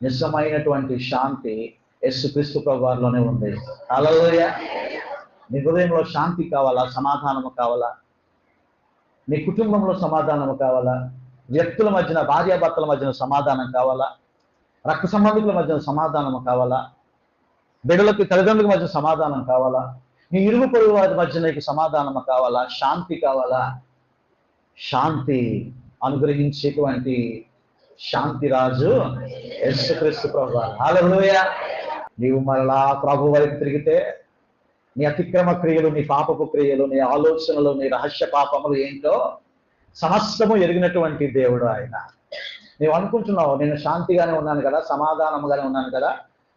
నిజమైనటువంటి శాంతి యేసుక్రీస్తు ప్రభువారిలోనే ఉంది. హల్లెలూయా. నీ హృదయంలో శాంతి కావాలా? సమాధానము కావాలా? నీ కుటుంబంలో సమాధానము కావాలా? వ్యక్తుల మధ్యన, భార్యాభర్తల మధ్యన సమాధానం కావాలా? రక్త సంబంధికుల మధ్యన సమాధానం కావాలా? బిడ్డలకు, తల్లిదండ్రుల మధ్య సమాధానం కావాలా? నీ ఇరుగు పొరుగు వారి మధ్య నీకు సమాధానం కావాలా? శాంతి కావాలా? శాంతి అనుగ్రహించేటువంటి శాంతి రాజు యేసుక్రీస్తు ప్రభువారు. హల్లెలూయా. నీవు మరలా ప్రభు వైపు తిరిగితే నీ అతిక్రమ క్రియలు, నీ పాపపు క్రియలు, నీ ఆలోచనలు, నీ రహస్య పాపములు ఏంటో సమస్తము ఎరిగినటువంటి దేవుడు ఆయన. నీవు అనుకుంటున్నావు, నేను శాంతిగానే ఉన్నాను కదా, సమాధానముగానే ఉన్నాను కదా,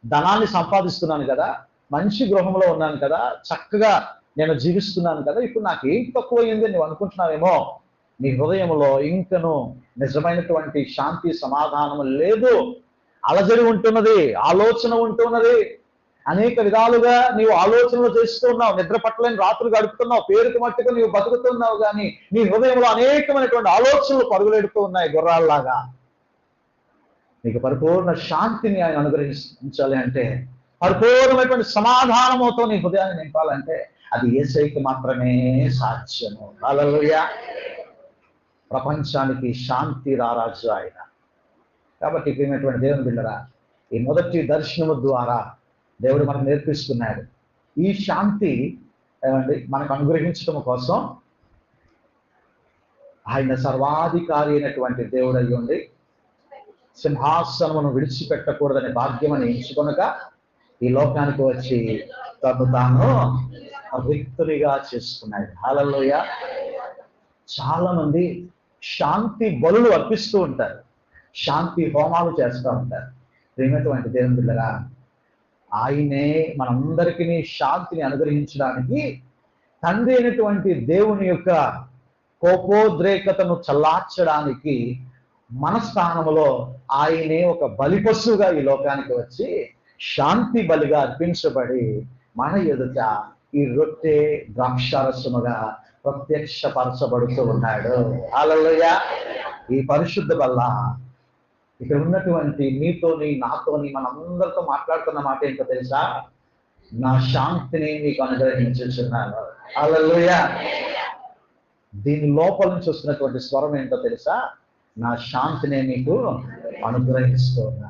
ధనాన్ని సంపాదిస్తున్నాను కదా, మంచి గృహంలో ఉన్నాను కదా, చక్కగా నేను జీవిస్తున్నాను కదా, ఇప్పుడు నాకు ఏం తక్కువైంది నువ్వు అనుకుంటున్నావేమో. నీ హృదయంలో ఇంకను నిజమైనటువంటి శాంతి సమాధానము లేదు. అలజడి ఉంటున్నది, ఆలోచన ఉంటున్నది. అనేక విధాలుగా నీవు ఆలోచనలు చేస్తూ ఉన్నావు, నిద్ర పట్టలేని రాత్రులు గడుపుతున్నావు, పేరుకు మట్టుకు నీవు బతుకుతున్నావు, కానీ నీ హృదయంలో అనేకమైనటువంటి ఆలోచనలు పరుగులెడుతూ ఉన్నాయి గుర్రాల్లాగా. నీకు పరిపూర్ణ శాంతిని ఆయన అనుగ్రహించాలి అంటే, పరిపూర్ణమైనటువంటి సమాధానముతో నీ హృదయాన్ని నింపాలంటే అది యేసయ్యకి మాత్రమే సాధ్యము. హల్లెలూయా. ప్రపంచానికి శాంతి రారాజు ఆయన. కాబట్టి ప్రియమైనటువంటి దేవుని బిడ్డలారా, ఈ మొదటి దర్శనము ద్వారా దేవుడు మనకు నేర్పిస్తున్నాడు. ఈ శాంతి ఏమండి మనకు అనుగ్రహించడం కోసం ఆయన సర్వాధికారి అయినటువంటి దేవుడు అయి ఉండి సింహాసనమును విడిచిపెట్టకూడదనే భాగ్యమని ఎంచుకొనక ఈ లోకానికి వచ్చి తను తాను రిక్తునిగా చేసుకున్నాడు. హల్లెలూయా. చాలా మంది శాంతి బలులు అర్పిస్తూ ఉంటారు, శాంతి హోమాలు చేస్తూ ఉంటారు. ప్రియమైనటువంటి దేవుని బిడ్డలారా, ఆయనే మనందరికీ శాంతిని అనుగ్రహించడానికి తండ్రి అయినటువంటి దేవుని యొక్క కోపోద్రేకతను చల్లార్చడానికి మన స్థానంలో ఆయనే ఒక బలి పశువుగా ఈ లోకానికి వచ్చి శాంతి బలిగా అర్పించబడి మన ఎదుట ఈ రొట్టె ద్రాక్షారసముగా ప్రత్యక్షపరచబడుతూ ఉన్నాడు. హల్లెలూయా. ఈ పరిశుద్ధ వల్ల ఇక్కడ ఉన్నటువంటి నీతోని, నాతోని, మనందరితో మాట్లాడుతున్న మాట ఏంటో తెలుసా? నా శాంతిని మీకు అనుగ్రహించుచున్నాను. హల్లెలూయా. దీని లోపల నుంచి వస్తున్నటువంటి స్వరం ఏంటో తెలుసా? నా శాంతిని మీకు అనుగ్రహిస్తున్నా.